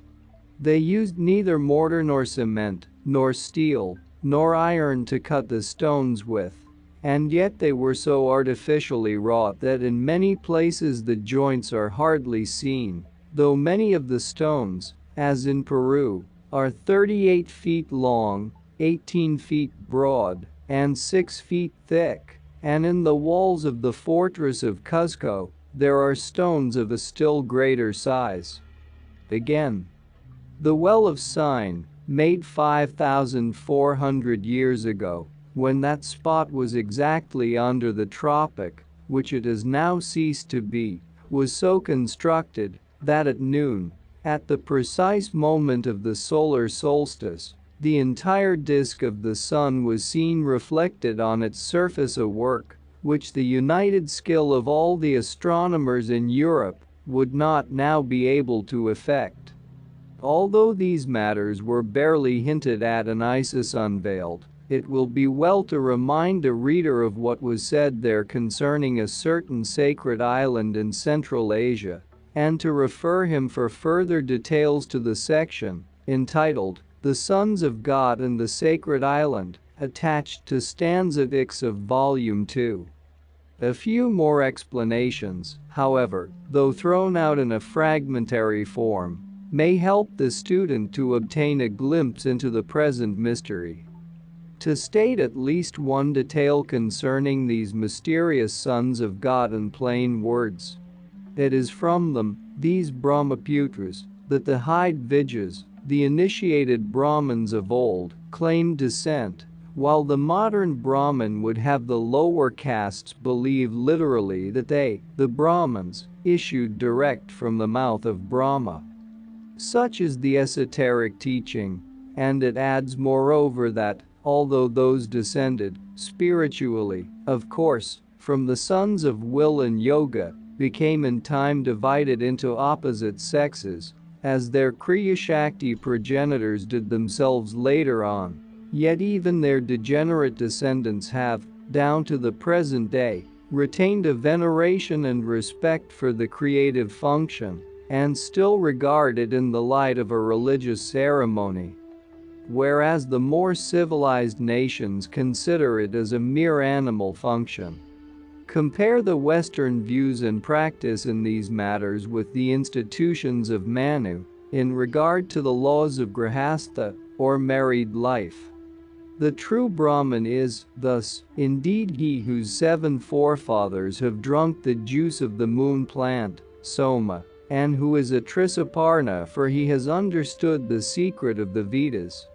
They used neither mortar nor cement, nor steel, nor iron to cut the stones with, and yet they were so artificially wrought that in many places the joints are hardly seen, though many of the stones, as in Peru, are 38 feet long, 18 feet broad, and 6 feet thick, and in the walls of the fortress of Cuzco, there are stones of a still greater size. Again, the Well of Sign, made 5,400 years ago, when that spot was exactly under the tropic, which it has now ceased to be, was so constructed that at noon, at the precise moment of the solar solstice, the entire disk of the sun was seen reflected on its surface, a work which the united skill of all the astronomers in Europe would not now be able to effect. Although these matters were barely hinted at and Isis unveiled, it will be well to remind a reader of what was said there concerning a certain sacred island in Central Asia, and to refer him for further details to the section entitled "The Sons of God and the Sacred Island," attached to stanza 6 of Volume 2. A few more explanations, however, though thrown out in a fragmentary form, may help the student to obtain a glimpse into the present mystery. To state at least one detail concerning these mysterious sons of God in plain words. It is from them, these Brahmaputras, that the Hyde Vidyas, the initiated Brahmins of old, claimed descent, while the modern Brahmin would have the lower castes believe literally that they, the Brahmins, issued direct from the mouth of Brahma. Such is the esoteric teaching, and it adds moreover that, although those descended, spiritually, of course, from the sons of will and yoga, became in time divided into opposite sexes, as their Kriya Shakti progenitors did themselves later on, yet even their degenerate descendants have, down to the present day, retained a veneration and respect for the creative function, and still regard it in the light of a religious ceremony. Whereas the more civilized nations consider it as a mere animal function. Compare the Western views and practice in these matters with the institutions of Manu, in regard to the laws of Grihastha, or married life. The true Brahmin is, thus, indeed he whose 7 forefathers have drunk the juice of the moon plant, Soma, and who is a Trisaparna, for he has understood the secret of the Vedas.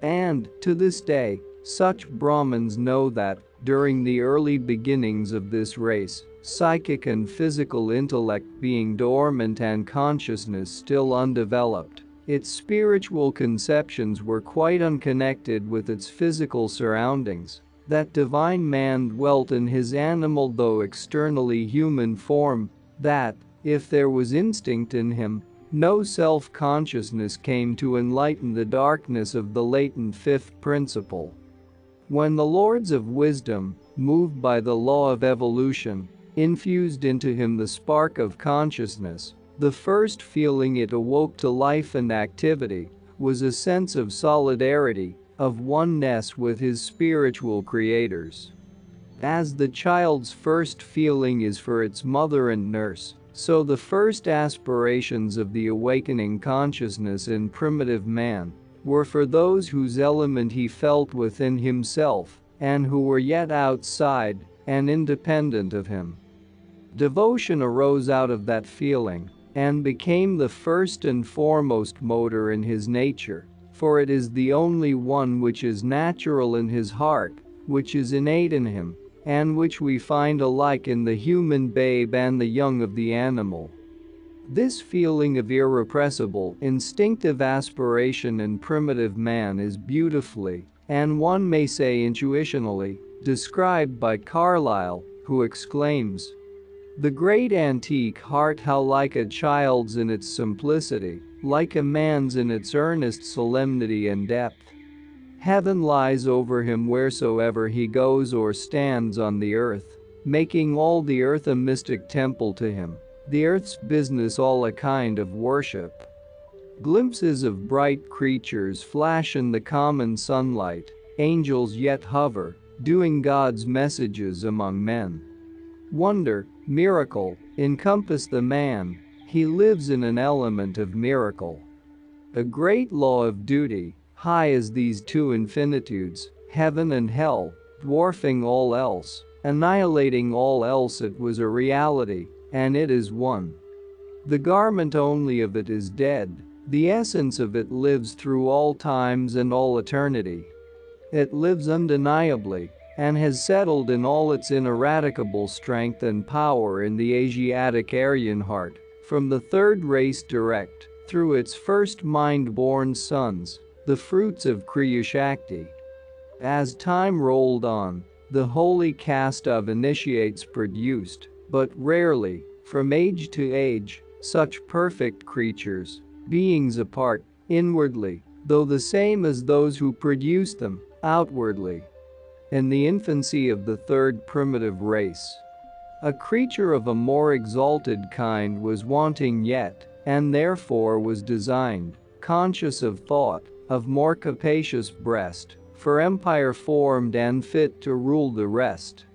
And, to this day, such Brahmins know that, during the early beginnings of this race, psychic and physical intellect being dormant and consciousness still undeveloped. Its spiritual conceptions were quite unconnected with its physical surroundings. That divine man dwelt in his animal though externally human form, that, if there was instinct in him, no self-consciousness came to enlighten the darkness of the latent fifth principle. When the lords of wisdom, moved by the law of evolution, infused into him the spark of consciousness, the first feeling it awoke to life and activity was a sense of solidarity, of oneness with his spiritual creators. As the child's first feeling is for its mother and nurse, so the first aspirations of the awakening consciousness in primitive man were for those whose element he felt within himself and who were yet outside and independent of him. Devotion arose out of that feeling and became the first and foremost motor in his nature, for it is the only one which is natural in his heart, which is innate in him, and which we find alike in the human babe and the young of the animal. This feeling of irrepressible, instinctive aspiration in primitive man is beautifully, and one may say intuitionally, described by Carlyle, who exclaims, "The great antique heart how like a child's in its simplicity, like a man's in its earnest solemnity and depth. Heaven lies over him wheresoever he goes or stands on the earth, making all the earth a mystic temple to him, the earth's business all a kind of worship. Glimpses of bright creatures flash in the common sunlight, angels yet hover, doing God's messages among men. Wonder, miracle, encompass the man, he lives in an element of miracle. A great law of duty, high as these two infinitudes, heaven and hell, dwarfing all else, annihilating all else, it was a reality, and it is one. The garment only of it is dead, the essence of it lives through all times and all eternity. It lives undeniably, and has settled in all its ineradicable strength and power in the Asiatic Aryan heart, from the third race direct, through its first mind-born sons, the fruits of Kriya Shakti. As time rolled on, the holy caste of initiates produced, but rarely, from age to age, such perfect creatures, beings apart, inwardly, though the same as those who produced them, outwardly. In the infancy of the third primitive race, a creature of a more exalted kind was wanting yet, and therefore was designed, conscious of thought, of more capacious breast, for empire formed and fit to rule the rest.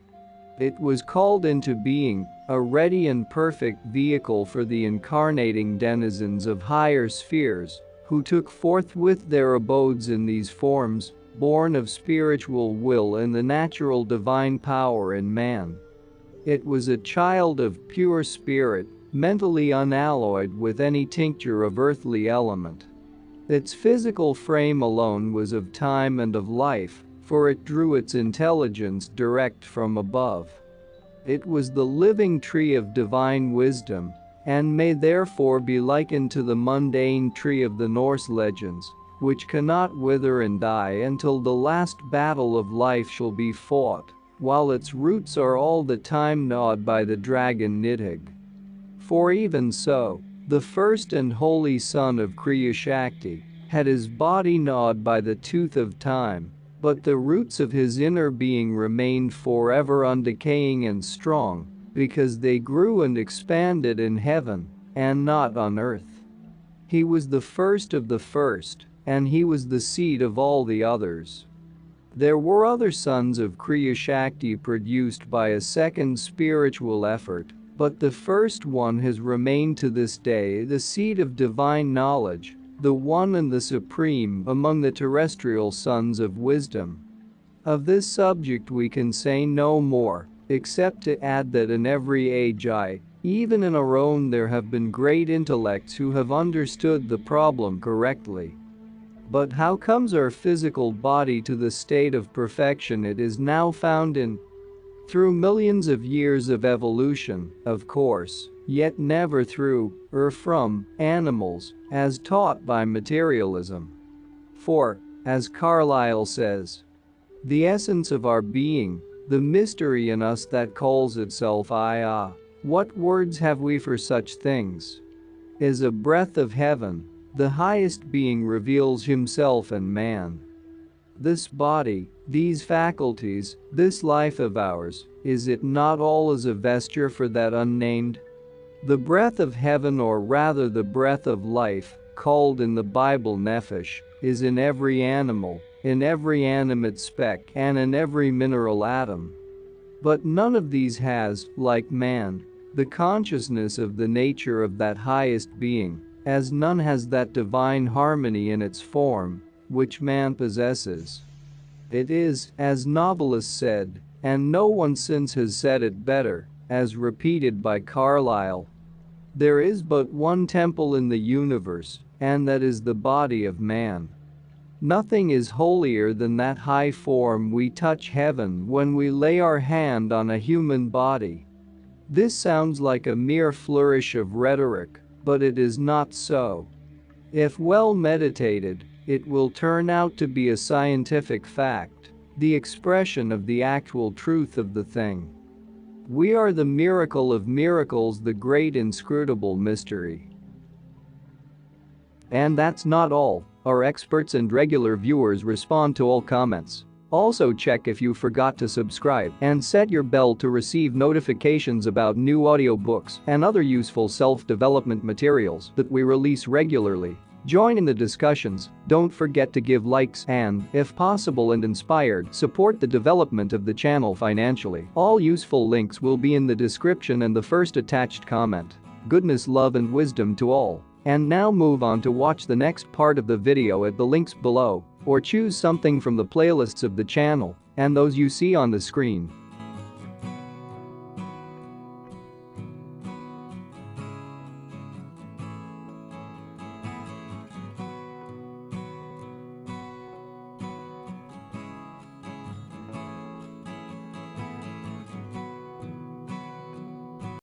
It was called into being, a ready and perfect vehicle for the incarnating denizens of higher spheres, who took forthwith their abodes in these forms, born of spiritual will and the natural divine power in man. It was a child of pure spirit, mentally unalloyed with any tincture of earthly element. Its physical frame alone was of time and of life, for it drew its intelligence direct from above. It was the living tree of divine wisdom, and may therefore be likened to the mundane tree of the Norse legends, which cannot wither and die until the last battle of life shall be fought, while its roots are all the time gnawed by the dragon Nidhogg. For even so, the first and holy son of Kriya Shakti had his body gnawed by the tooth of time, but the roots of his inner being remained forever undecaying and strong, because they grew and expanded in heaven, and not on earth. He was the first of the first, and he was the seed of all the others. There were other sons of Kriya Shakti produced by a second spiritual effort, but the first one has remained to this day the seed of divine knowledge, the one and the supreme among the terrestrial sons of wisdom. Of this subject we can say no more, except to add that in every age even in our own, there have been great intellects who have understood the problem correctly. But how comes our physical body to the state of perfection it is now found in? Through millions of years of evolution, of course, yet never through, or from, animals, as taught by materialism. For, as Carlyle says, the essence of our being, the mystery in us that calls itself I, what words have we for such things? Is a breath of heaven, the highest being reveals himself in man. This body, these faculties, this life of ours, is it not all as a vesture for that unnamed? The breath of heaven, or rather the breath of life, called in the Bible nephesh, is in every animal, in every animate speck, and in every mineral atom. But none of these has, like man, the consciousness of the nature of that highest being, as none has that divine harmony in its form, which man possesses. It is, as novelists said, and no one since has said it better, as repeated by Carlyle, there is but one temple in the universe, and that is the body of man. Nothing is holier than that high form we touch heaven when we lay our hand on a human body. This sounds like a mere flourish of rhetoric, but it is not so. If well meditated, it will turn out to be a scientific fact, the expression of the actual truth of the thing. We are the miracle of miracles, the great inscrutable mystery. And that's not all. Our experts and regular viewers respond to all comments. Also check if you forgot to subscribe and set your bell to receive notifications about new audiobooks and other useful self-development materials that we release regularly. Join in the discussions, don't forget to give likes and, if possible and inspired, support the development of the channel financially. All useful links will be in the description and the first attached comment. Goodness, love and wisdom to all. And now move on to watch the next part of the video at the links below, or choose something from the playlists of the channel and those you see on the screen.